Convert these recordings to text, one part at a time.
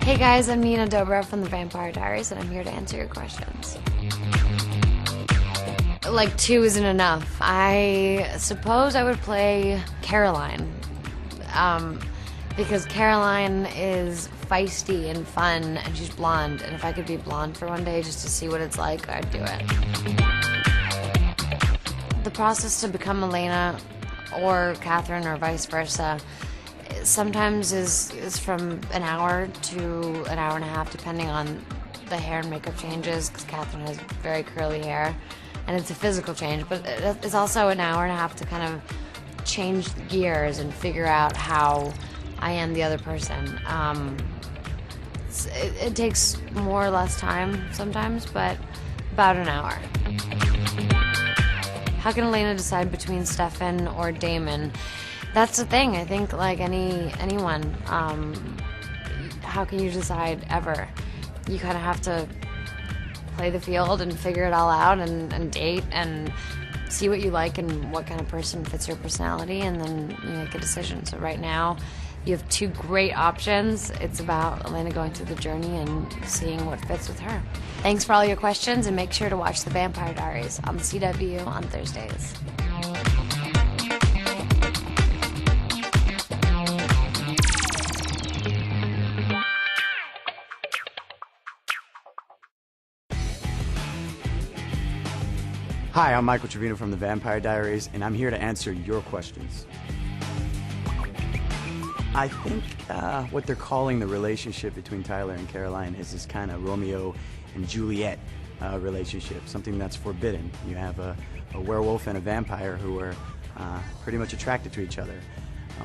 Hey guys, I'm Nina Dobrev from the Vampire Diaries, and I'm here to answer your questions. Like, 2 isn't enough. I suppose I would play Caroline. Because Caroline is feisty and fun, and she's blonde, and if I could be blonde for one day just to see what it's like, I'd do it. The process to become Elena, or Catherine, or vice versa, sometimes is from an hour to an hour and a half, depending on the hair and makeup changes, because Catherine has very curly hair, and it's a physical change, but it's also an hour and a half to kind of change gears and figure out how I am the other person. It takes more or less time sometimes, but about an hour. How can Elena decide between Stefan or Damon? That's the thing. I think, like anyone, how can you decide ever? You kind of have to play the field and figure it all out and date and see what you like and what kind of person fits your personality, and then you make a decision. So right now, you have 2 great options. It's about Elena going through the journey and seeing what fits with her. Thanks for all your questions, and make sure to watch The Vampire Diaries on the CW on Thursdays. Hi, I'm Michael Trevino from The Vampire Diaries, and I'm here to answer your questions. I think what they're calling the relationship between Tyler and Caroline is this kind of Romeo and Juliet relationship, something that's forbidden. You have a werewolf and a vampire who are pretty much attracted to each other.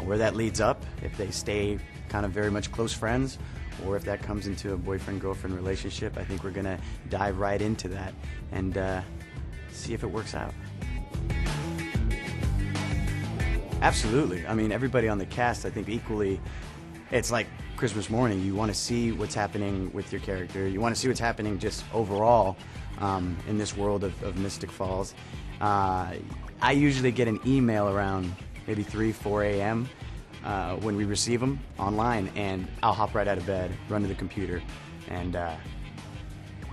Where that leads up, if they stay kind of very much close friends, or if that comes into a boyfriend-girlfriend relationship, I think we're going to dive right into that and see if it works out. Absolutely. I mean, everybody on the cast, I think equally, it's like Christmas morning. You want to see what's happening with your character. You want to see what's happening just overall in this world of Mystic Falls. I usually get an email around maybe 3, 4 a.m. When we receive them online, and I'll hop right out of bed, run to the computer, and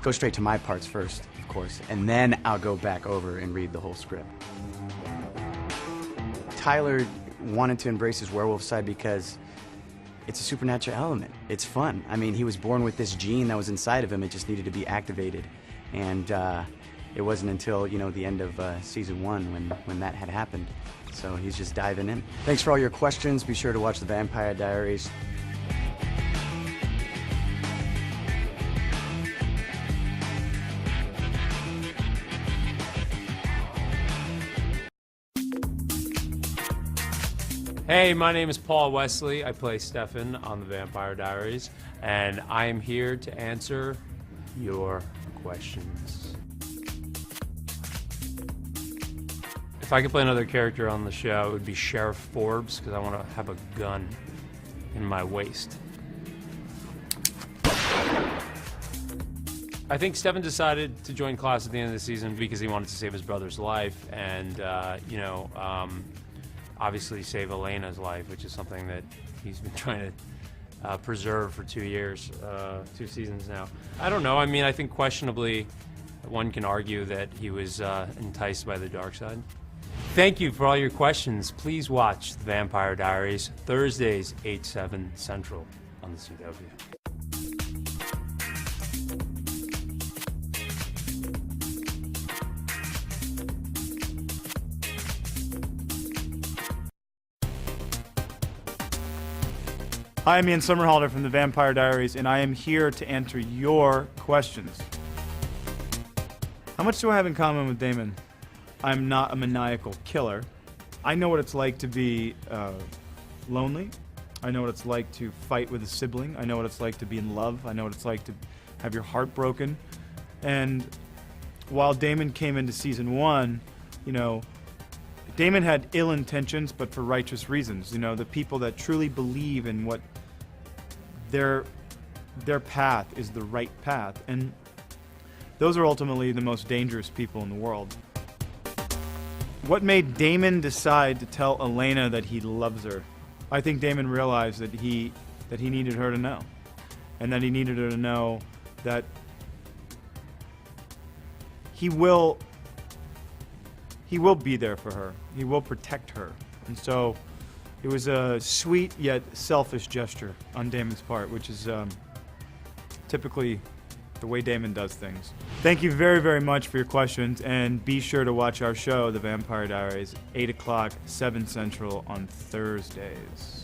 go straight to my parts first, of course, and then I'll go back over and read the whole script. Tyler wanted to embrace his werewolf side because it's a supernatural element. It's fun. I mean, he was born with this gene that was inside of him. It just needed to be activated. And it wasn't until, the end of season 1 when that had happened. So he's just diving in. Thanks for all your questions. Be sure to watch The Vampire Diaries. Hey, my name is Paul Wesley. I play Stefan on The Vampire Diaries, and I am here to answer your questions. If I could play another character on the show, it would be Sheriff Forbes, because I want to have a gun in my waist. I think Stefan decided to join class at the end of the season because he wanted to save his brother's life, and obviously save Elena's life, which is something that he's been trying to preserve for 2 years, 2 seasons now. I don't know. I mean, I think questionably one can argue that he was enticed by the dark side. Thank you for all your questions. Please watch The Vampire Diaries, Thursdays, 8, 7 Central on the CW. Hi, I'm Ian Somerhalder from The Vampire Diaries, and I am here to answer your questions. How much do I have in common with Damon? I'm not a maniacal killer. I know what it's like to be lonely. I know what it's like to fight with a sibling. I know what it's like to be in love. I know what it's like to have your heart broken. And while Damon came into season 1, Damon had ill intentions, but for righteous reasons. The people that truly believe in what their path is the right path, and those are ultimately the most dangerous people in the world. What made Damon decide to tell Elena that he loves her? I think Damon realized that he needed her to know. and that he needed her to know that he will be there for her. He will protect her. And so it was a sweet yet selfish gesture on Damon's part, which is typically the way Damon does things. Thank you very, very much for your questions, and be sure to watch our show, The Vampire Diaries, 8 o'clock, 7 Central on Thursdays.